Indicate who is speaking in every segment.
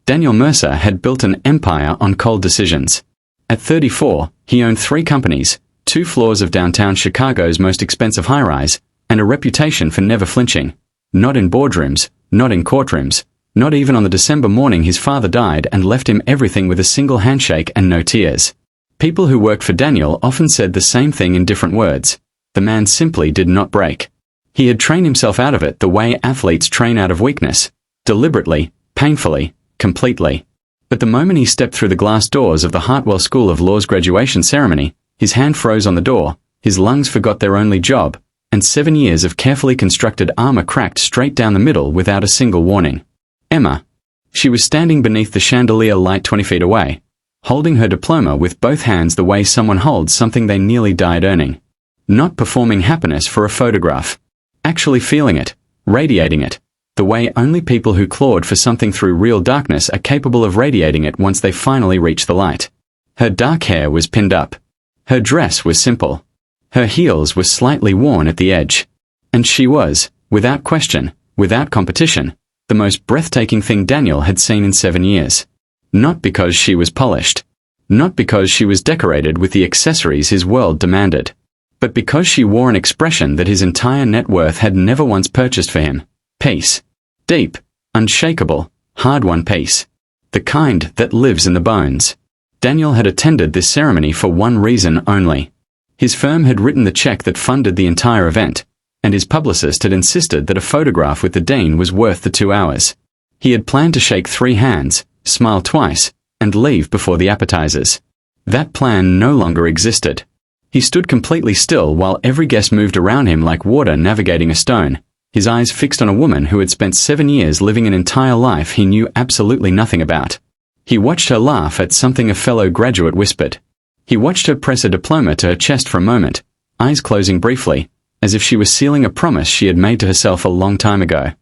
Speaker 1: Daniel Mercer had built an empire on cold decisions. At 34, he owned 3 companies, 2 floors of downtown Chicago's most expensive high-rise, and a reputation for never flinching. Not in boardrooms, not in courtrooms, not even on the December morning his father died and left him everything with a single handshake and no tears. People who worked for Daniel often said the same thing in different words. The man simply did not break. He had trained himself out of it the way athletes train out of weakness. Deliberately, painfully, completely. But the moment he stepped through the glass doors of the Hartwell School of Law's graduation ceremony, his hand froze on the door, his lungs forgot their only job, and 7 years of carefully constructed armor cracked straight down the middle without a single warning. Emma. She was standing beneath the chandelier light 20 feet away, holding her diploma with both hands the way someone holds something they nearly died earning. Not performing happiness for a photograph. Actually feeling it, radiating it, the way only people who clawed for something through real darkness are capable of radiating it once they finally reach the light. Her dark hair was pinned up. Her dress was simple. Her heels were slightly worn at the edge. And she was, without question, without competition, the most breathtaking thing Daniel had seen in 7 years. Not because she was polished. Not because she was decorated with the accessories his world demanded. But because she wore an expression that his entire net worth had never once purchased for him. Peace. Deep, unshakable, hard-won peace. The kind that lives in the bones. Daniel had attended this ceremony for one reason only. His firm had written the check that funded the entire event, and his publicist had insisted that a photograph with the dean was worth the 2 hours. He had planned to shake 3 hands, smile twice, and leave before the appetizers. That plan no longer existed. He stood completely still while every guest moved around him like water navigating a stone, his eyes fixed on a woman who had spent 7 years living an entire life he knew absolutely nothing about. He watched her laugh at something a fellow graduate whispered. He watched her press a diploma to her chest for a moment, eyes closing briefly, as if she was sealing a promise she had made to herself a long time ago.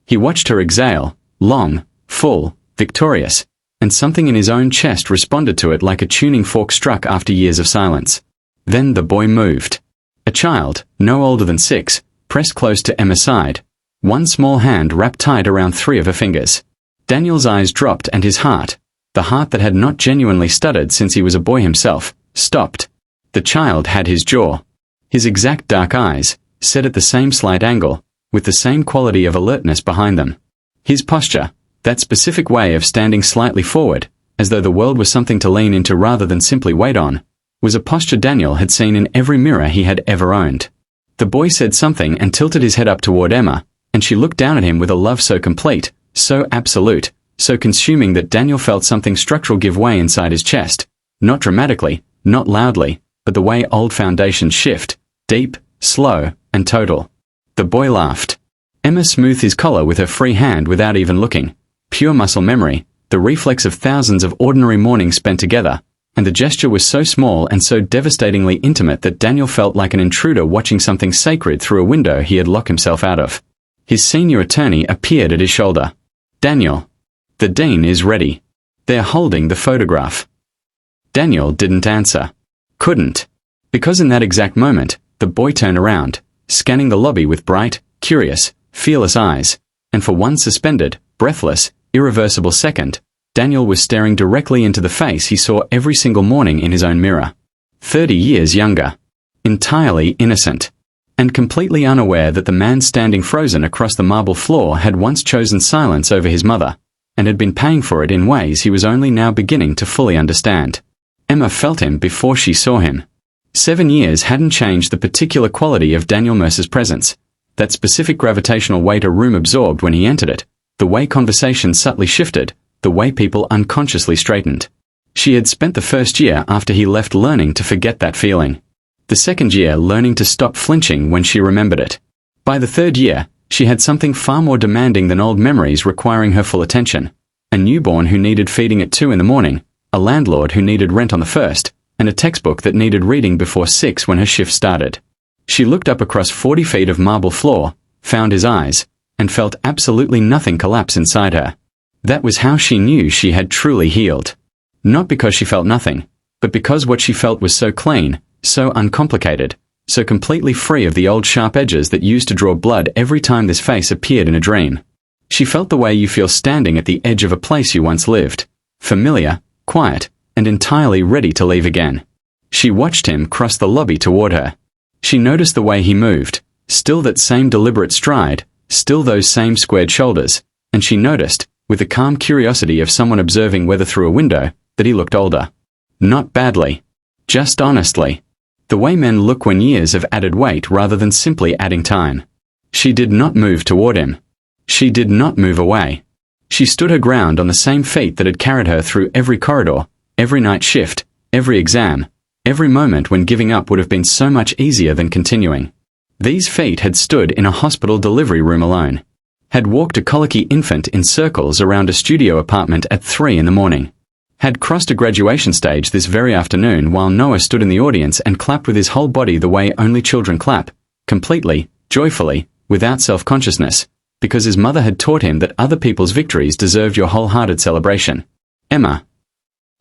Speaker 1: He watched her exhale, long, full, victorious, and something in his own chest responded to it like a tuning fork struck after years of silence. Then the boy moved. A child, no older than 6, pressed close to Emma's side, one small hand wrapped tight around 3 of her fingers. Daniel's eyes dropped and his heart, the heart that had not genuinely stuttered since he was a boy himself, stopped. The child had his jaw. His exact dark eyes, set at the same slight angle, with the same quality of alertness behind them. His posture, that specific way of standing slightly forward, as though the world was something to lean into rather than simply wait on, was a posture Daniel had seen in every mirror he had ever owned. The boy said something and tilted his head up toward Emma, and she looked down at him with a love so complete, so absolute, so consuming that Daniel felt something structural give way inside his chest, not dramatically, not loudly, but the way old foundations shift, deep, slow, and total. The boy laughed. Emma smoothed his collar with her free hand without even looking. Pure muscle memory, the reflex of thousands of ordinary mornings spent together, and the gesture was so small and so devastatingly intimate that Daniel felt like an intruder watching something sacred through a window he had locked himself out of. His senior attorney appeared at his shoulder. Daniel. The dean is ready. They're holding the photograph. Daniel didn't answer. Couldn't. Because in that exact moment, the boy turned around, scanning the lobby with bright, curious, fearless eyes, and for one suspended, breathless, irreversible second, Daniel was staring directly into the face he saw every single morning in his own mirror. 30 years younger. Entirely innocent. And completely unaware that the man standing frozen across the marble floor had once chosen silence over his mother, and had been paying for it in ways he was only now beginning to fully understand. Emma felt him before she saw him. 7 years hadn't changed the particular quality of Daniel Mercer's presence, that specific gravitational weight a room absorbed when he entered it, the way conversation subtly shifted, the way people unconsciously straightened. She had spent the first year after he left learning to forget that feeling. The second year learning to stop flinching when she remembered it. By the third year, she had something far more demanding than old memories requiring her full attention. A newborn who needed feeding at 2 in the morning, a landlord who needed rent on the 1st, and a textbook that needed reading before 6 when her shift started. She looked up across 40 feet of marble floor, found his eyes, and felt absolutely nothing collapse inside her. That was how she knew she had truly healed. Not because she felt nothing, but because what she felt was so clean, so uncomplicated, so completely free of the old sharp edges that used to draw blood every time this face appeared in a dream. She felt the way you feel standing at the edge of a place you once lived, familiar, quiet, and entirely ready to leave again. She watched him cross the lobby toward her. She noticed the way he moved, still that same deliberate stride, still those same squared shoulders, and she noticed, with the calm curiosity of someone observing weather through a window, that he looked older. Not badly. Just honestly. The way men look when years have added weight rather than simply adding time. She did not move toward him. She did not move away. She stood her ground on the same feet that had carried her through every corridor, every night shift, every exam, every moment when giving up would have been so much easier than continuing. These feet had stood in a hospital delivery room alone. Had walked a colicky infant in circles around a studio apartment at 3 in the morning. Had crossed a graduation stage this very afternoon while Noah stood in the audience and clapped with his whole body the way only children clap, completely, joyfully, without self-consciousness, because his mother had taught him that other people's victories deserved your wholehearted celebration. Emma.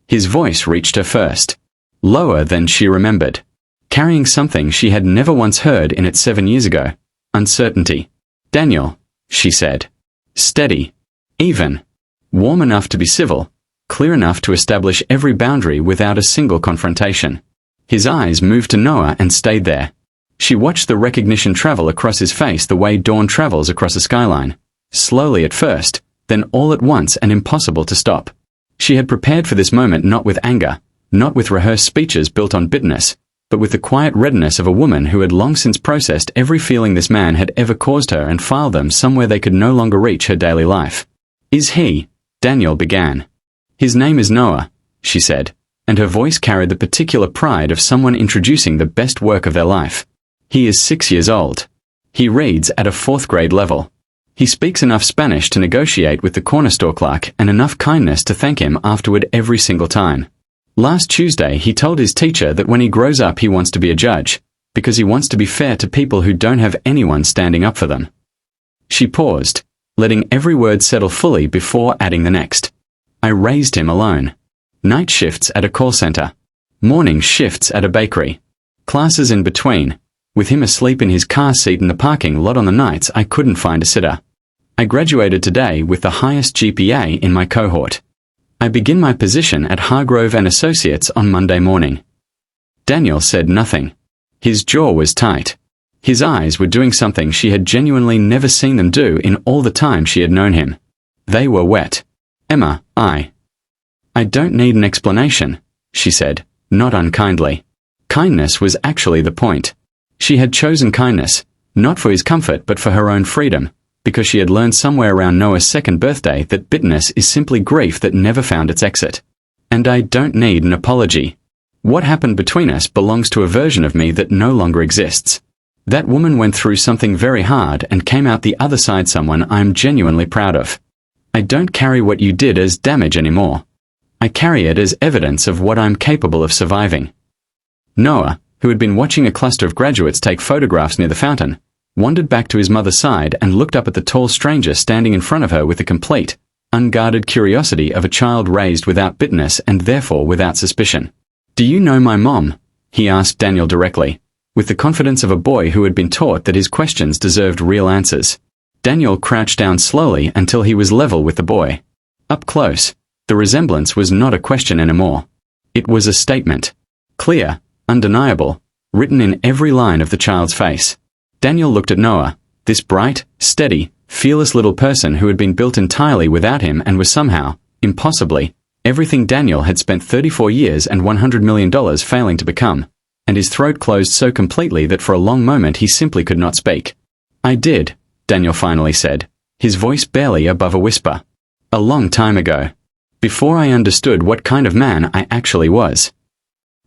Speaker 1: His voice reached her first. Lower than she remembered. Carrying something she had never once heard in it 7 years ago. Uncertainty. Daniel, she said. Steady. Even. Warm enough to be civil. Clear enough to establish every boundary without a single confrontation. His eyes moved to Noah and stayed there. She watched the recognition travel across his face the way dawn travels across a skyline. Slowly at first, then all at once and impossible to stop. She had prepared for this moment not with anger, not with rehearsed speeches built on bitterness, but with the quiet readiness of a woman who had long since processed every feeling this man had ever caused her and filed them somewhere they could no longer reach her daily life. Is he? Daniel began. His name is Noah, she said, and her voice carried the particular pride of someone introducing the best work of their life. He is 6 years old. He reads at a 4th grade level. He speaks enough Spanish to negotiate with the corner store clerk and enough kindness to thank him afterward every single time. Last Tuesday he told his teacher that when he grows up he wants to be a judge, because he wants to be fair to people who don't have anyone standing up for them. She paused, letting every word settle fully before adding the next. I raised him alone. Night shifts at a call center. Morning shifts at a bakery. Classes in between. With him asleep in his car seat in the parking lot on the nights I couldn't find a sitter. I graduated today with the highest GPA in my cohort. I begin my position at Hargrove & Associates on Monday morning. Daniel said nothing. His jaw was tight. His eyes were doing something she had genuinely never seen them do in all the time she had known him. They were wet. Emma, I don't need an explanation, she said, not unkindly. Kindness was actually the point. She had chosen kindness, not for his comfort but for her own freedom, because she had learned somewhere around Noah's 2nd birthday that bitterness is simply grief that never found its exit. And I don't need an apology. What happened between us belongs to a version of me that no longer exists. That woman went through something very hard and came out the other side someone I am genuinely proud of. I don't carry what you did as damage anymore. I carry it as evidence of what I'm capable of surviving. Noah, who had been watching a cluster of graduates take photographs near the fountain, wandered back to his mother's side and looked up at the tall stranger standing in front of her with the complete, unguarded curiosity of a child raised without bitterness and therefore without suspicion. Do you know my mom? He asked Daniel directly, with the confidence of a boy who had been taught that his questions deserved real answers. Daniel crouched down slowly until he was level with the boy. Up close, the resemblance was not a question anymore. It was a statement. Clear, undeniable, written in every line of the child's face. Daniel looked at Noah, this bright, steady, fearless little person who had been built entirely without him and was somehow, impossibly, everything Daniel had spent 34 years and $100 million failing to become, and his throat closed so completely that for a long moment he simply could not speak. I did, Daniel finally said, his voice barely above a whisper. A long time ago. Before I understood what kind of man I actually was.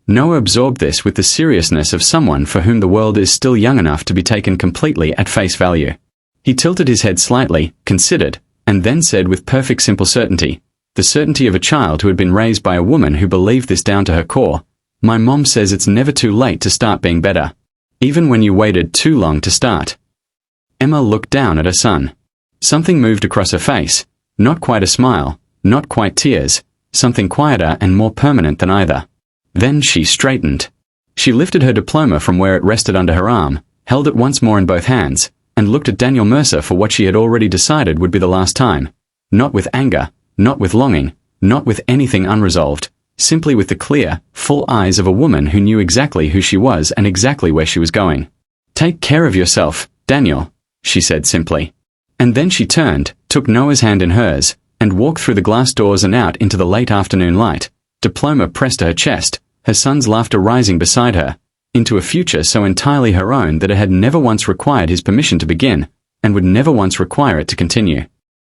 Speaker 1: Noah absorbed this with the seriousness of someone for whom the world is still young enough to be taken completely at face value. He tilted his head slightly, considered, and then said with perfect simple certainty, the certainty of a child who had been raised by a woman who believed this down to her core, my mom says it's never too late to start being better. Even when you waited too long to start. Emma looked down at her son. Something moved across her face, not quite a smile, not quite tears, something quieter and more permanent than either. Then she straightened. She lifted her diploma from where it rested under her arm, held it once more in both hands, and looked at Daniel Mercer for what she had already decided would be the last time. Not with anger, not with longing, not with anything unresolved, simply with the clear, full eyes of a woman who knew exactly who she was and exactly where she was going. "Take care of yourself, Daniel," she said simply. And then she turned, took Noah's hand in hers, and walked through the glass doors and out into the late afternoon light, Diploma pressed to her chest, her son's laughter rising beside her, into a future so entirely her own that it had never once required his permission to begin, and would never once require it to continue.